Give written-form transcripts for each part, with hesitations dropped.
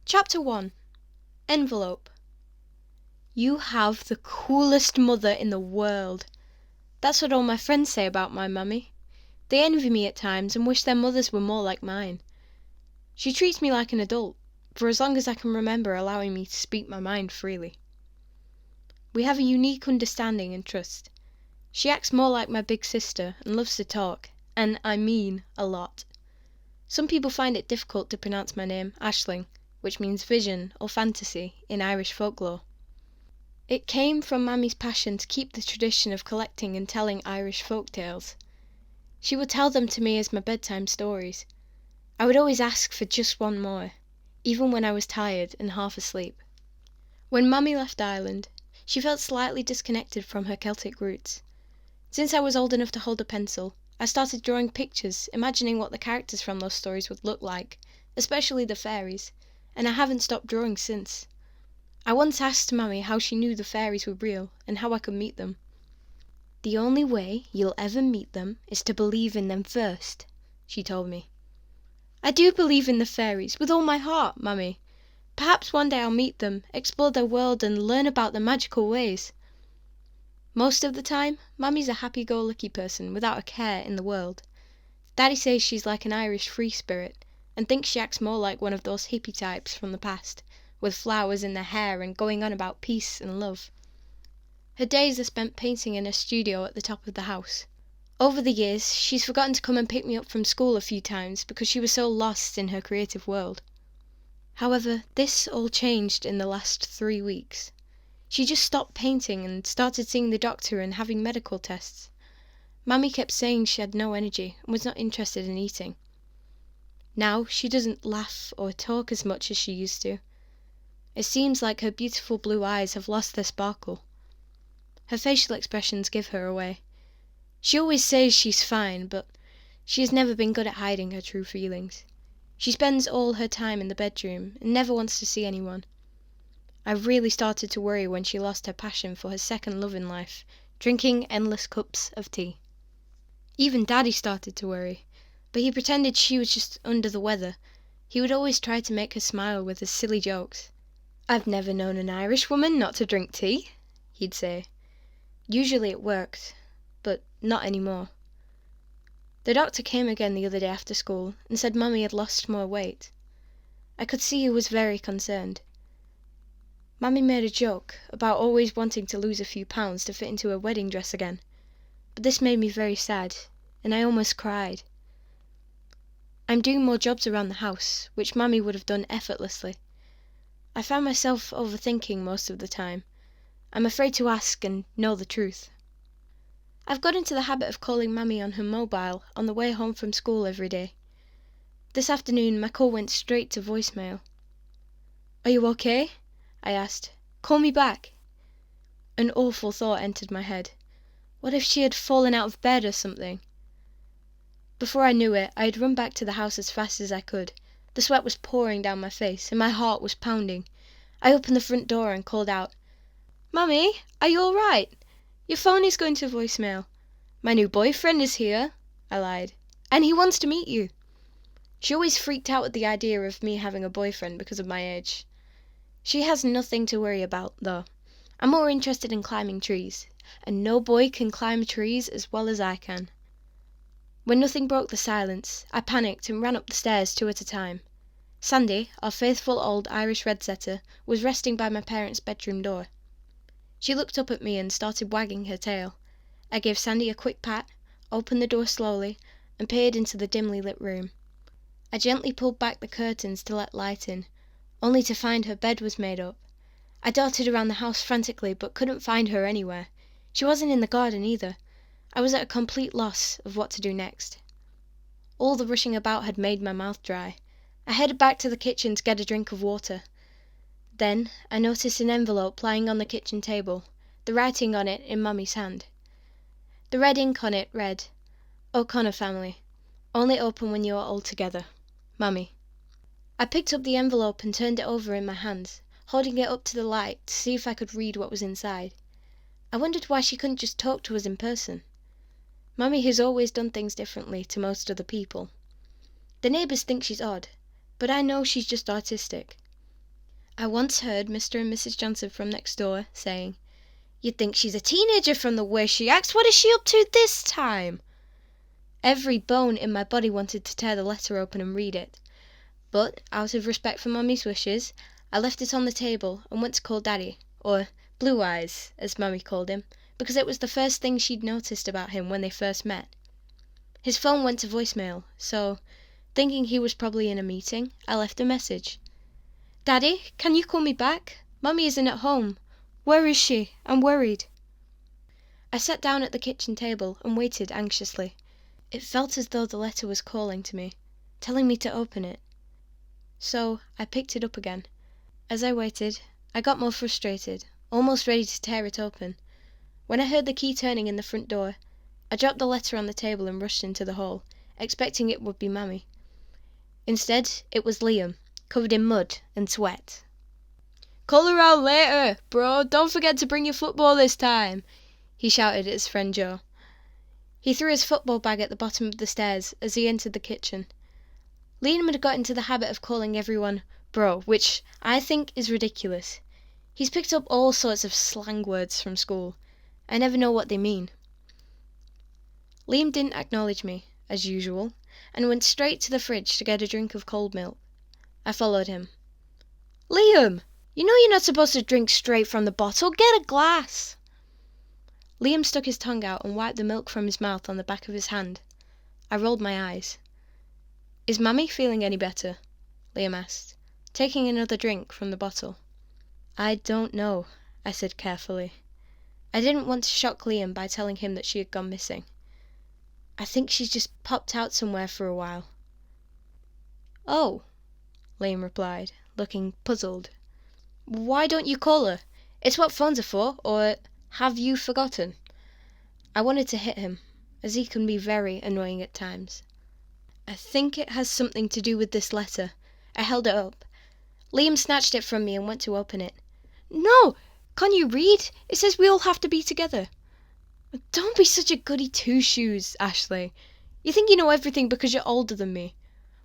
Chapter 1. Envelope. You have the coolest mother in the world. That's what all my friends say about my mummy. They envy me at times and wish their mothers were more like mine. She treats me like an adult, for as long as I can remember allowing me to speak my mind freely. We have a unique understanding and trust. She acts more like my big sister and loves to talk, and I mean a lot. Some people find it difficult to pronounce my name, Aisling, which means vision or fantasy in Irish folklore. It came from Mammy's passion to keep the tradition of collecting and telling Irish folk tales. She would tell them to me as my bedtime stories. I would always ask for just one more, even when I was tired and half asleep. When Mummy left Ireland, she felt slightly disconnected from her Celtic roots. Since I was old enough to hold a pencil, I started drawing pictures, imagining what the characters from those stories would look like, especially the fairies, and I haven't stopped drawing since. I once asked Mummy how she knew the fairies were real and how I could meet them. "The only way you'll ever meet them is to believe in them first," she told me. I do believe in the fairies with all my heart, Mummy. Perhaps one day I'll meet them, explore their world and learn about their magical ways. Most of the time, Mummy's a happy-go-lucky person without a care in the world. Daddy says she's like an Irish free spirit and thinks she acts more like one of those hippie types from the past, with flowers in their hair and going on about peace and love. Her days are spent painting in her studio at the top of the house. Over the years, she's forgotten to come and pick me up from school a few times because she was so lost in her creative world. However, this all changed in the last 3 weeks. She just stopped painting and started seeing the doctor and having medical tests. Mummy kept saying she had no energy and was not interested in eating. Now she doesn't laugh or talk as much as she used to. It seems like her beautiful blue eyes have lost their sparkle. Her facial expressions give her away. She always says she's fine, but she has never been good at hiding her true feelings. She spends all her time in the bedroom and never wants to see anyone. I really started to worry when she lost her passion for her second love in life, drinking endless cups of tea. Even Daddy started to worry, but he pretended she was just under the weather. He would always try to make her smile with his silly jokes. "I've never known an Irish woman not to drink tea," he'd say. Usually it worked, but not anymore. The doctor came again the other day after school and said Mummy had lost more weight. I could see he was very concerned. Mummy made a joke about always wanting to lose a few pounds to fit into her wedding dress again, but this made me very sad, and I almost cried. I'm doing more jobs around the house, which Mummy would have done effortlessly. I found myself overthinking most of the time. I'm afraid to ask and know the truth. I've got into the habit of calling Mummy on her mobile on the way home from school every day. This afternoon my call went straight to voicemail. "Are you okay?" I asked. "Call me back." An awful thought entered my head. What if she had fallen out of bed or something? Before I knew it, I had run back to the house as fast as I could. The sweat was pouring down my face and my heart was pounding. I opened the front door and called out, "Mummy, are you all right? Your phone is going to voicemail." "My new boyfriend is here," I lied, "and he wants to meet you." She always freaked out at the idea of me having a boyfriend because of my age. She has nothing to worry about, though. I'm more interested in climbing trees, and no boy can climb trees as well as I can. When nothing broke the silence, I panicked and ran up the stairs 2 at a time. Sandy, our faithful old Irish red setter, was resting by my parents' bedroom door. She looked up at me and started wagging her tail. I gave Sandy a quick pat, opened the door slowly, and peered into the dimly lit room. I gently pulled back the curtains to let light in, only to find her bed was made up. I darted around the house frantically, but couldn't find her anywhere. She wasn't in the garden either. I was at a complete loss of what to do next. All the rushing about had made my mouth dry. I headed back to the kitchen to get a drink of water. Then I noticed an envelope lying on the kitchen table, the writing on it in Mummy's hand. The red ink on it read, "O'Connor family. Only open when you are all together. Mummy." I picked up the envelope and turned it over in my hands, holding it up to the light to see if I could read what was inside. I wondered why she couldn't just talk to us in person. Mummy has always done things differently to most other people. The neighbours think she's odd, but I know she's just artistic. I once heard Mr. and Mrs. Johnson from next door saying, "You'd think she's a teenager from the way she acts. What is she up to this time?" Every bone in my body wanted to tear the letter open and read it. But, out of respect for Mummy's wishes, I left it on the table and went to call Daddy, or Blue Eyes, as Mummy called him, because it was the first thing she'd noticed about him when they first met. His phone went to voicemail, so, thinking he was probably in a meeting, I left a message. "Daddy, can you call me back? Mummy isn't at home. Where is she? I'm worried." I sat down at the kitchen table and waited anxiously. It felt as though the letter was calling to me, telling me to open it. So I picked it up again. As I waited, I got more frustrated, almost ready to tear it open. When I heard the key turning in the front door, I dropped the letter on the table and rushed into the hall, expecting it would be Mummy. Instead, it was Liam, covered in mud and sweat. "Call around later, bro. Don't forget to bring your football this time," he shouted at his friend Joe. He threw his football bag at the bottom of the stairs as he entered the kitchen. Liam had got into the habit of calling everyone bro, which I think is ridiculous. He's picked up all sorts of slang words from school. I never know what they mean. Liam didn't acknowledge me, as usual, and went straight to the fridge to get a drink of cold milk. I followed him. "Liam, you know you're not supposed to drink straight from the bottle. Get a glass." Liam stuck his tongue out and wiped the milk from his mouth on the back of his hand. I rolled my eyes. "Is Mummy feeling any better?" Liam asked, taking another drink from the bottle. "I don't know," I said carefully. I didn't want to shock Liam by telling him that she had gone missing. "I think she's just popped out somewhere for a while." "Oh," Liam replied, looking puzzled. "Why don't you call her? It's what phones are for, or have you forgotten?" I wanted to hit him, as he can be very annoying at times. "I think it has something to do with this letter." I held it up. Liam snatched it from me and went to open it. "No! Can't you read? It says we all have to be together." "Don't be such a goody two-shoes, Ashley. You think you know everything because you're older than me.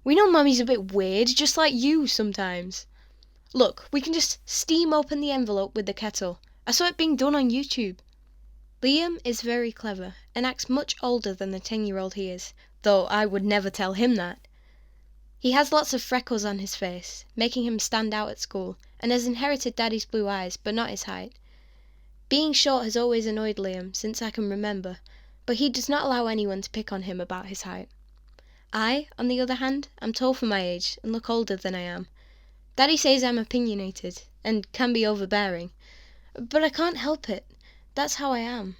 We know Mummy's a bit weird, just like you sometimes. Look, we can just steam open the envelope with the kettle. I saw it being done on YouTube." Liam is very clever and acts much older than the 10-year-old he is, though I would never tell him that. He has lots of freckles on his face, making him stand out at school, and has inherited Daddy's blue eyes, but not his height. Being short has always annoyed Liam since I can remember, but he does not allow anyone to pick on him about his height. I, on the other hand, am tall for my age and look older than I am. Daddy says I'm opinionated and can be overbearing, but I can't help it. That's how I am.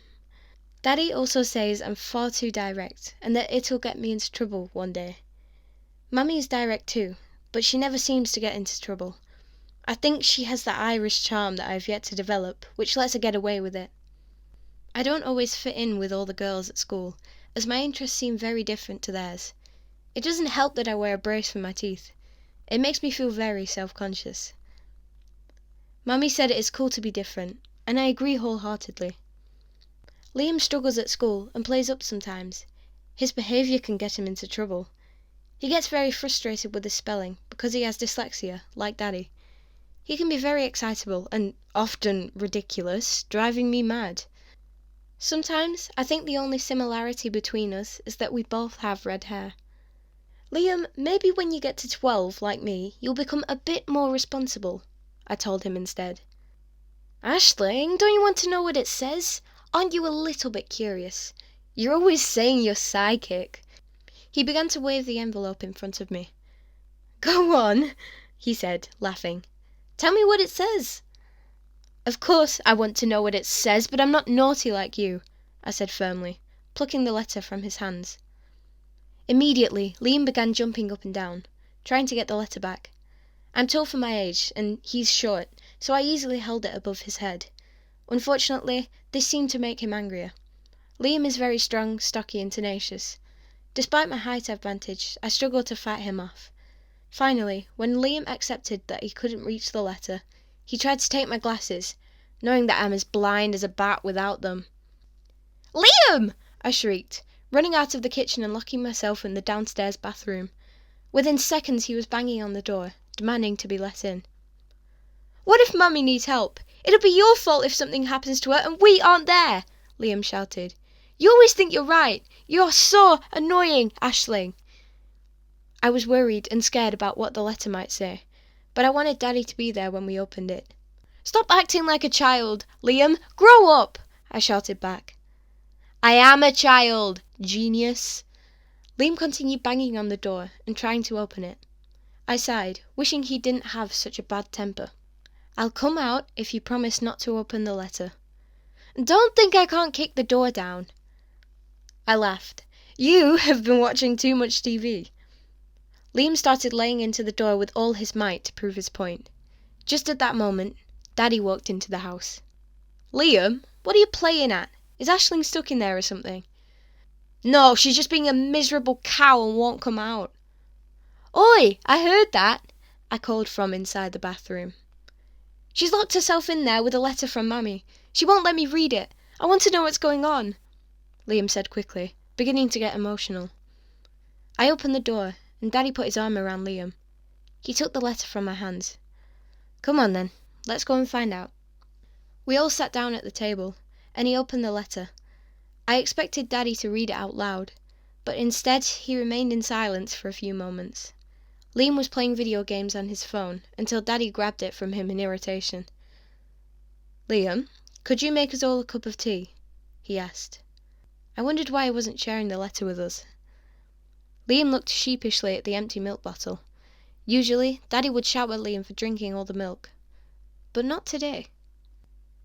Daddy also says I'm far too direct and that it'll get me into trouble one day. Mummy is direct too, but she never seems to get into trouble. I think she has that Irish charm that I have yet to develop, which lets her get away with it. I don't always fit in with all the girls at school, as my interests seem very different to theirs. It doesn't help that I wear a brace for my teeth. It makes me feel very self-conscious. Mummy said it is cool to be different, and I agree wholeheartedly. Liam struggles at school and plays up sometimes. His behaviour can get him into trouble. He gets very frustrated with his spelling because he has dyslexia, like Daddy. He can be very excitable and often ridiculous, driving me mad. Sometimes I think the only similarity between us is that we both have red hair. "Liam, maybe when you get to 12, like me, you'll become a bit more responsible," I told him instead. "Aisling, don't you want to know what it says? Aren't you a little bit curious? You're always saying you're psychic." He began to wave the envelope in front of me. "Go on," he said, laughing. "Tell me what it says." "Of course I want to know what it says, but I'm not naughty like you," I said firmly, plucking the letter from his hands. Immediately, Liam began jumping up and down, trying to get the letter back. I'm tall for my age, and he's short, so I easily held it above his head. Unfortunately, this seemed to make him angrier. Liam is very strong, stocky, and tenacious. Despite my height advantage, I struggled to fight him off. Finally, when Liam accepted that he couldn't reach the letter, he tried to take my glasses, knowing that I'm as blind as a bat without them. "Liam!" I shrieked, running out of the kitchen and locking myself in the downstairs bathroom. Within seconds he was banging on the door, demanding to be let in. What if Mummy needs help? It'll be your fault if something happens to her and we aren't there, Liam shouted. You always think you're right. You're so annoying, Aisling. I was worried and scared about what the letter might say, but I wanted Daddy to be there when we opened it. Stop acting like a child, Liam. Grow up, I shouted back. I am a child, genius. Liam continued banging on the door and trying to open it. I sighed, wishing he didn't have such a bad temper. I'll come out if you promise not to open the letter. Don't think I can't kick the door down. I laughed. You have been watching too much TV. Liam started laying into the door with all his might to prove his point. Just at that moment, Daddy walked into the house. Liam, what are you playing at? Is Aisling stuck in there or something? No, she's just being a miserable cow and won't come out. Oi, I heard that, I called from inside the bathroom. She's locked herself in there with a letter from Mummy. She won't let me read it. I want to know what's going on, Liam said quickly, beginning to get emotional. I opened the door, and Daddy put his arm around Liam. He took the letter from my hands. Come on then, let's go and find out. We all sat down at the table, and he opened the letter. I expected Daddy to read it out loud, but instead he remained in silence for a few moments. Liam was playing video games on his phone until Daddy grabbed it from him in irritation. Liam, could you make us all a cup of tea? He asked. I wondered why he wasn't sharing the letter with us. Liam looked sheepishly at the empty milk bottle. Usually, Daddy would shout at Liam for drinking all the milk. But not today.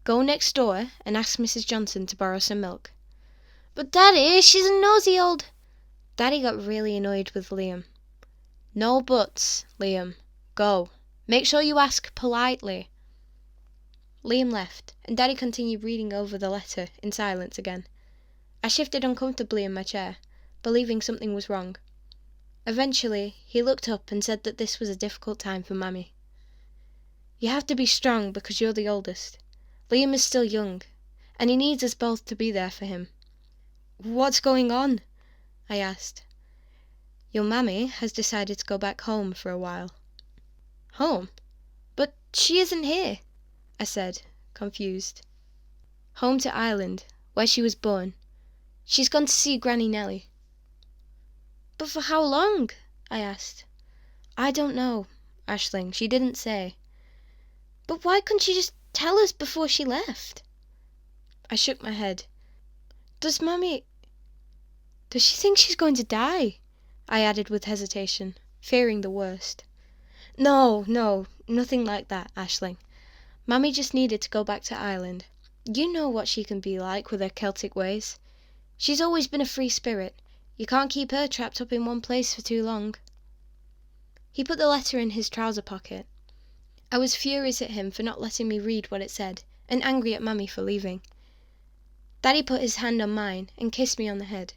Go next door and ask Mrs. Johnson to borrow some milk. But Daddy, she's a nosy old... Daddy got really annoyed with Liam. No buts, Liam. Go. Make sure you ask politely. Liam left, and Daddy continued reading over the letter in silence again. I shifted uncomfortably in my chair, believing something was wrong. Eventually, he looked up and said that this was a difficult time for Mummy. You have to be strong because you're the oldest. Liam is still young, and he needs us both to be there for him. What's going on? I asked. Your Mummy has decided to go back home for a while. Home? But she isn't here, I said, confused. Home to Ireland, where she was born. She's gone to see Granny Nellie. But for how long? I asked. I don't know, Aisling. She didn't say. But why couldn't she just tell us before she left? I shook my head. Does she think she's going to die? I added with hesitation, fearing the worst. No, nothing like that, Aisling. Mummy just needed to go back to Ireland. You know what she can be like with her Celtic ways. She's always been a free spirit. You can't keep her trapped up in one place for too long. He put the letter in his trouser pocket. I was furious at him for not letting me read what it said, and angry at Mummy for leaving. Daddy put his hand on mine and kissed me on the head.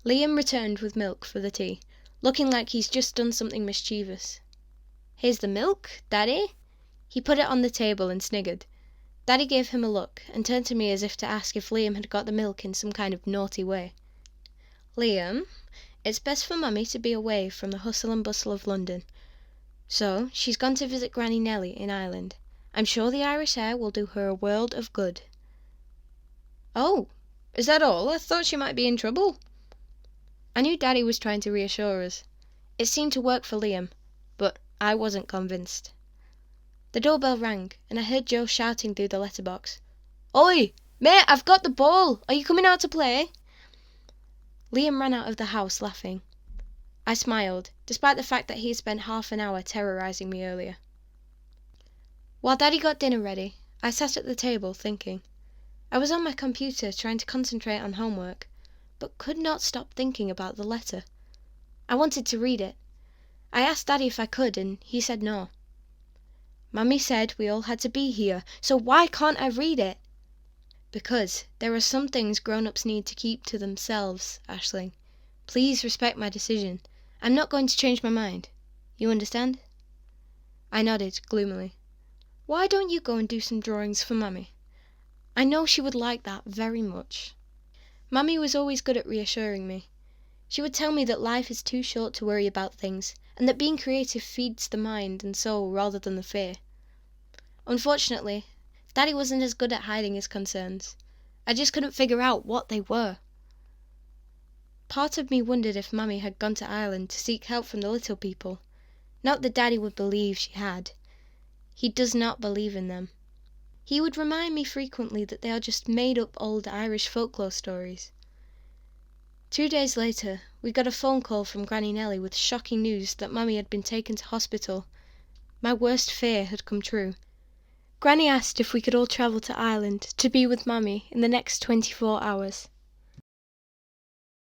Liam returned with milk for the tea, looking like he's just done something mischievous. Here's the milk, Daddy. He put it on the table and sniggered. Daddy gave him a look and turned to me as if to ask if Liam had got the milk in some kind of naughty way. Liam, it's best for Mummy to be away from the hustle and bustle of London. So she's gone to visit Granny Nellie in Ireland. I'm sure the Irish air will do her a world of good. Oh, is that all? I thought she might be in trouble. I knew Daddy was trying to reassure us. It seemed to work for Liam, but I wasn't convinced. The doorbell rang, and I heard Joe shouting through the letterbox. Oi, mate, I've got the ball. Are you coming out to play? Liam ran out of the house laughing. I smiled, despite the fact that he had spent half an hour terrorising me earlier. While Daddy got dinner ready, I sat at the table thinking. I was on my computer trying to concentrate on homework, but could not stop thinking about the letter. I wanted to read it. I asked Daddy if I could, and he said no. Mummy said we all had to be here, so why can't I read it? Because there are some things grown-ups need to keep to themselves, Aisling. Please respect my decision. I'm not going to change my mind. You understand? I nodded gloomily. Why don't you go and do some drawings for Mummy? I know she would like that very much. Mummy was always good at reassuring me. She would tell me that life is too short to worry about things, and that being creative feeds the mind and soul rather than the fear. Unfortunately, Daddy wasn't as good at hiding his concerns. I just couldn't figure out what they were. Part of me wondered if Mummy had gone to Ireland to seek help from the little people. Not that Daddy would believe she had. He does not believe in them. He would remind me frequently that they are just made-up old Irish folklore stories. 2 days later, we got a phone call from Granny Nellie with shocking news that Mummy had been taken to hospital. My worst fear had come true. Granny asked if we could all travel to Ireland to be with Mummy in the next 24 hours.